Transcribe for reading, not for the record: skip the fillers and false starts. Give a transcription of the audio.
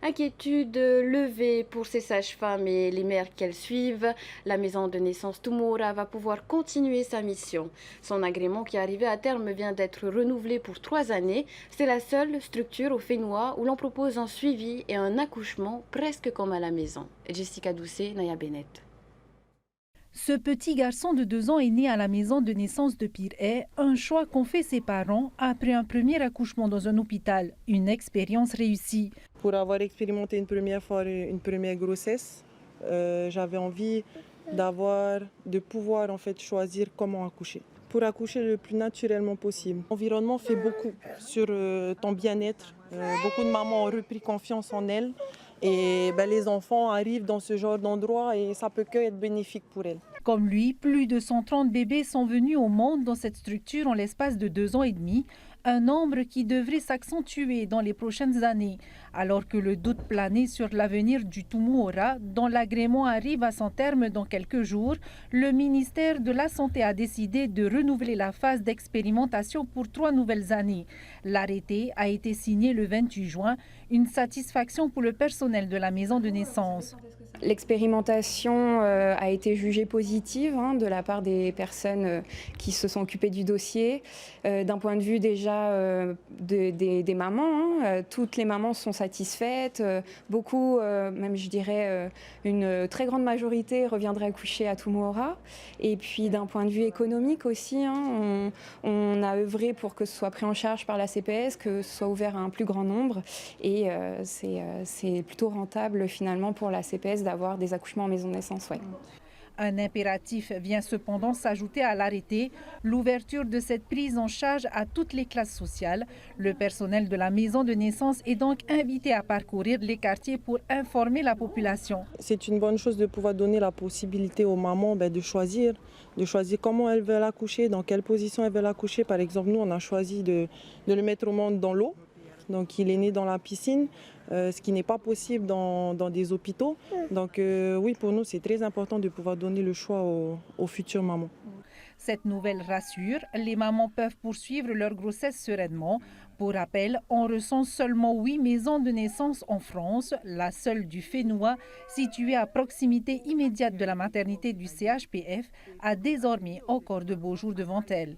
Inquiétude levée pour ces sages-femmes et les mères qu'elles suivent. La maison de naissance Tumora va pouvoir continuer sa mission. Son agrément qui est arrivé à terme vient d'être renouvelé pour 3 années. C'est la seule structure au Fénois où l'on propose un suivi et un accouchement presque comme à la maison. Jessica Doucet, Naya Bennett. Ce petit garçon de 2 ans est né à la maison de naissance de Pirey, un choix qu'ont fait ses parents après un premier accouchement dans un hôpital, une expérience réussie. Pour avoir expérimenté une première fois une première grossesse, j'avais envie de pouvoir en fait choisir comment accoucher. Pour accoucher le plus naturellement possible. L'environnement fait beaucoup sur ton bien-être. Beaucoup de mamans ont repris confiance en elles. Et les enfants arrivent dans ce genre d'endroit et ça peut que être bénéfique pour elles. Comme lui, plus de 130 bébés sont venus au monde dans cette structure en l'espace de 2 ans et demi, un nombre qui devrait s'accentuer dans les prochaines années. Alors que le doute planait sur l'avenir du Tumora, dont l'agrément arrive à son terme dans quelques jours, le ministère de la Santé a décidé de renouveler la phase d'expérimentation pour 3 nouvelles années. L'arrêté a été signé le 28 juin, une satisfaction pour le personnel de la maison de naissance. L'expérimentation a été jugée positive de la part des personnes qui se sont occupées du dossier. D'un point de vue déjà des mamans, toutes les mamans sont satisfaites. Beaucoup, même je dirais une très grande majorité reviendrait accoucher à Tumora. Et puis d'un point de vue économique aussi, on a œuvré pour que ce soit pris en charge par la CPS, que ce soit ouvert à un plus grand nombre. Et c'est plutôt rentable finalement pour la CPS d'avoir des accouchements en maison de naissance. Ouais. Un impératif vient cependant s'ajouter à l'arrêté, l'ouverture de cette prise en charge à toutes les classes sociales. Le personnel de la maison de naissance est donc invité à parcourir les quartiers pour informer la population. C'est une bonne chose de pouvoir donner la possibilité aux mamans de choisir comment elles veulent accoucher, dans quelle position elles veulent accoucher. Par exemple, nous, on a choisi de le mettre au monde dans l'eau. Donc il est né dans la piscine, ce qui n'est pas possible dans des hôpitaux. Donc oui, pour nous, c'est très important de pouvoir donner le choix aux futures mamans. Cette nouvelle rassure, les mamans peuvent poursuivre leur grossesse sereinement. Pour rappel, on recense seulement 8 maisons de naissance en France, la seule du Fénois, située à proximité immédiate de la maternité du CHPF, a désormais encore de beaux jours devant elle.